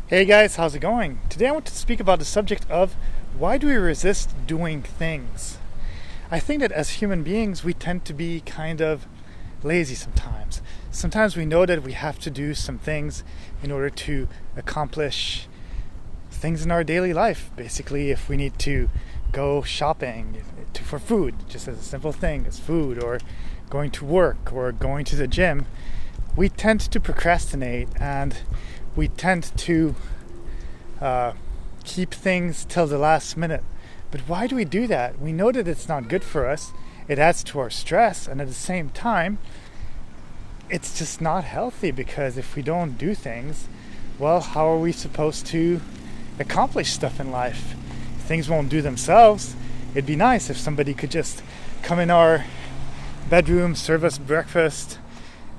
Hey guys, how's it going? Today I want to speak about the subject of why do we resist doing things? I think that as human beings, we tend to be kind of lazy sometimes. Sometimes we know that we have to do some things in order to accomplish things in our daily life. Basically, if we need to go shopping for food, just as a simple thing as food, or going to work, or going to the gym, we tend to procrastinate and we tend to keep things till the last minute. But why do we do that? We know that it's not good for us. It adds to our stress, and at the same time, it's just not healthy, because if we don't do things, well, how are we supposed to accomplish stuff in life? Things won't do themselves. It'd be nice if somebody could just come in our bedroom, serve us breakfast,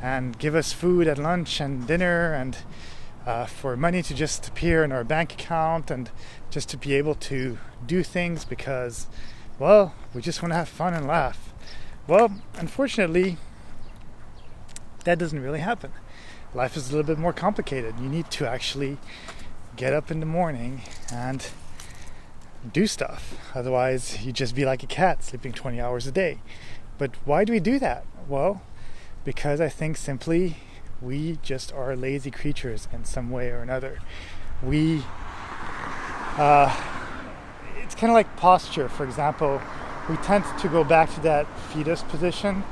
and give us food at lunch and dinner, and for money to just appear in our bank account, and just to be able to do things because, well, we just want to have fun and laugh. Well, unfortunately, that doesn't really happen. Life is a little bit more complicated. You need to actually get up in the morning and do stuff. Otherwise, you'd just be like a cat sleeping 20 hours a day. But why do we do that? Well, because I think simply we just are lazy creatures in some way or another. It's kind of like posture. For example, we tend to go back to that fetus position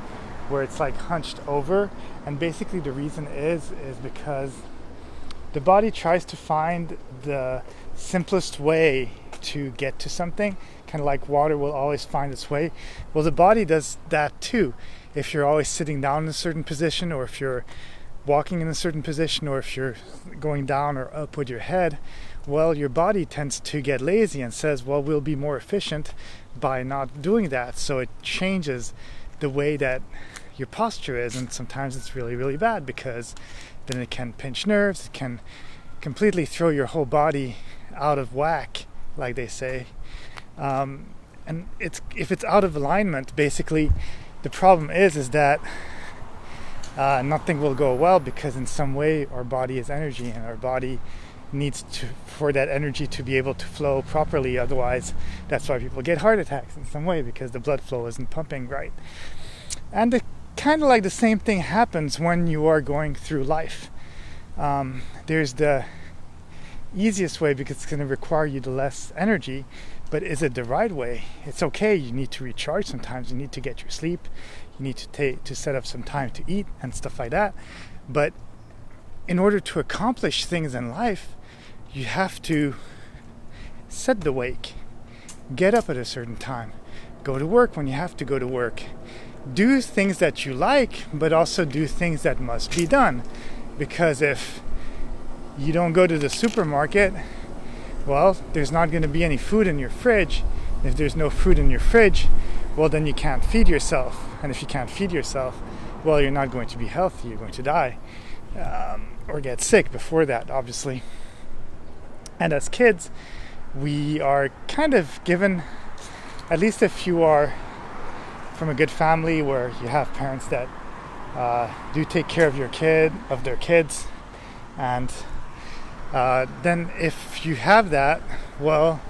where it's like hunched over, and basically the reason is because the body tries to find the simplest way to get to something, kind of like water will always find its way. Well, the body does that too. If you're always sitting down in a certain position, or if you're walking in a certain position, or if you're going down or up with your head, well, your body tends to get lazy and says, well, we'll be more efficient by not doing that. So it changes the way that your posture is, and sometimes it's really, really bad, because then it can pinch nerves, it can completely throw your whole body out of whack, like they say. And if it's out of alignment, basically the problem is that nothing will go well, because in some way our body is energy, and our body needs for that energy to be able to flow properly. Otherwise, that's why people get heart attacks in some way, because the blood flow isn't pumping right. And kind of like the same thing happens when you are going through life. There's the easiest way, because it's going to require you the less energy. But is it the right way? It's okay. You need to recharge sometimes. You need to get your sleep. You need to set up some time to eat and stuff like that. But in order to accomplish things in life, you have to set the wake. Get up at a certain time. Go to work when you have to go to work. Do things that you like, but also do things that must be done. Because if you don't go to the supermarket, well, there's not going to be any food in your fridge. If there's no food in your fridge, well, then you can't feed yourself. And if you can't feed yourself, well, you're not going to be healthy. You're going to die or get sick before that, obviously. And as kids, we are kind of given, at least if you are from a good family where you have parents that do take care of their kids, and then if you have that, well,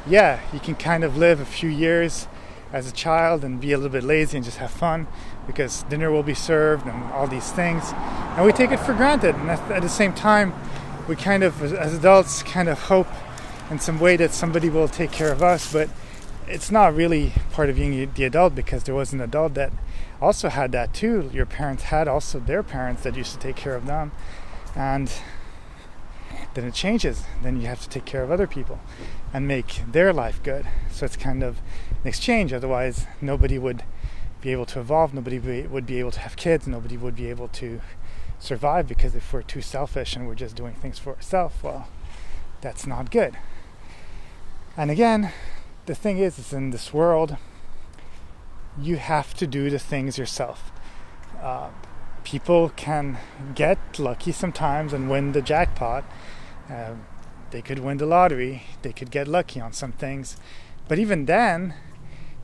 yeah, you can kind of live a few years as a child and be a little bit lazy and just have fun, because dinner will be served and all these things, and we take it for granted. And at the same time, we kind of, as adults, kind of hope in some way that somebody will take care of us, but it's not really part of being the adult, because there was an adult that also had that too. Your parents had also their parents that used to take care of them, and then it changes. Then you have to take care of other people and make their life good. So it's kind of an exchange. Otherwise, nobody would be able to evolve. Nobody would be able to have kids. Nobody would be able to survive, because if we're too selfish and we're just doing things for ourselves, well, that's not good. And again, the thing is in this world, you have to do the things yourself. People can get lucky sometimes and win the jackpot. They could win the lottery. They could get lucky on some things. But even then,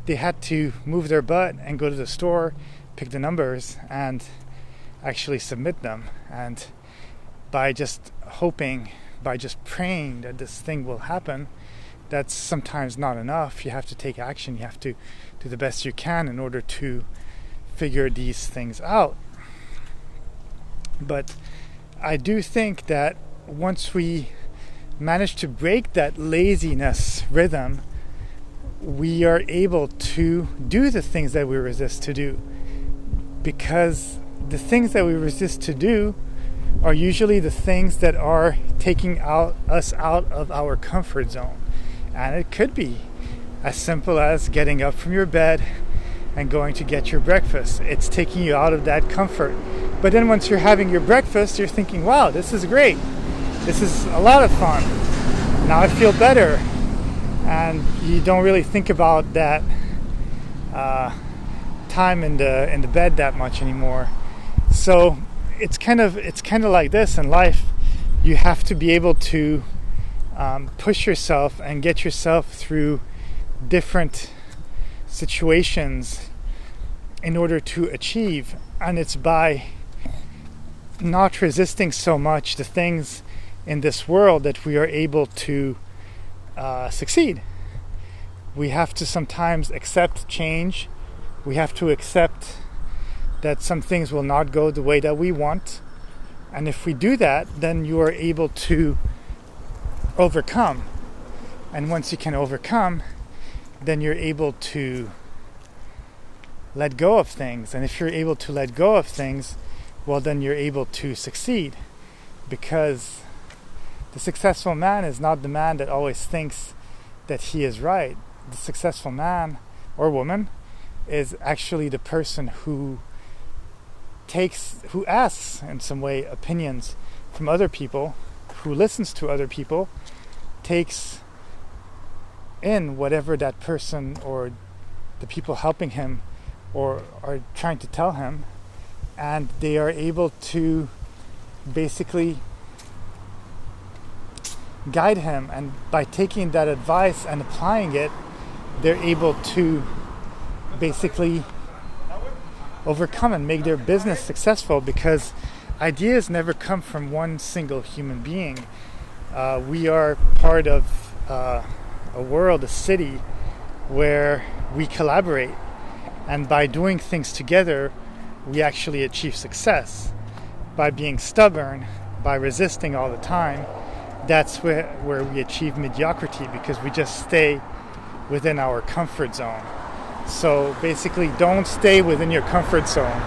they had to move their butt and go to the store, pick the numbers, and actually submit them. And by just hoping, by just praying that this thing will happen, that's sometimes not enough. You have to take action. You have to do the best you can in order to figure these things out. But I do think that once we manage to break that laziness rhythm, we are able to do the things that we resist to do. Because the things that we resist to do are usually the things that are taking us out of our comfort zone. And it could be as simple as getting up from your bed and going to get your breakfast. It's taking you out of that comfort. But then once you're having your breakfast, you're thinking, wow, this is great. This is a lot of fun. Now I feel better. And you don't really think about that time in the bed that much anymore. So it's kind of like this in life. You have to be able to push yourself and get yourself through different situations in order to achieve. And it's by not resisting so much the things in this world that we are able to succeed. We have to sometimes accept change. We have to accept that some things will not go the way that we want. And if we do that, then you are able to overcome. And once you can overcome, then you're able to let go of things. And if you're able to let go of things, well, then you're able to succeed. Because the successful man is not the man that always thinks that he is right. The successful man or woman is actually the person who asks in some way opinions from other people, who listens to other people, takes in whatever that person or the people helping him or are trying to tell him, and they are able to basically guide him. And by taking that advice and applying it, they're able to basically overcome and make their business successful, because ideas never come from one single human being. We are part of a world, a city, where we collaborate, and by doing things together, we actually achieve success. By being stubborn, by resisting all the time, that's where we achieve mediocrity, because we just stay within our comfort zone. So basically, don't stay within your comfort zone.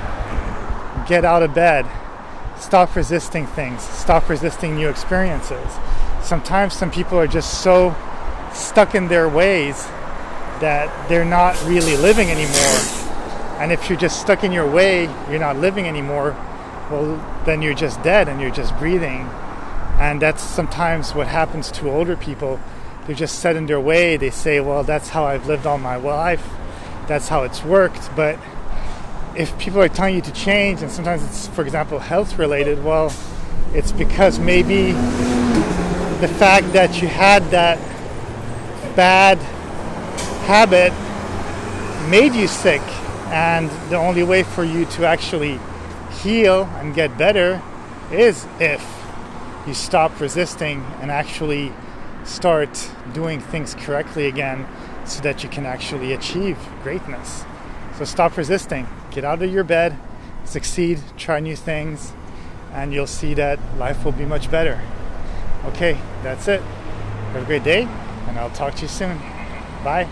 Get out of bed. Stop resisting things. Stop resisting new experiences. Sometimes some people are just so stuck in their ways that they're not really living anymore. And if you're just stuck in your way, you're not living anymore, well, then you're just dead and you're just breathing. And that's sometimes what happens to older people. They're just set in their way. They say, well, that's how I've lived all my life. That's how it's worked. But if people are telling you to change, and sometimes it's, for example, health related, well, it's because maybe the fact that you had that bad habit made you sick, and the only way for you to actually heal and get better is if you stop resisting and actually start doing things correctly again, so that you can actually achieve greatness. So stop resisting, get out of your bed, succeed, try new things, and you'll see that life will be much better. Okay, that's it. Have a great day, and I'll talk to you soon. Bye.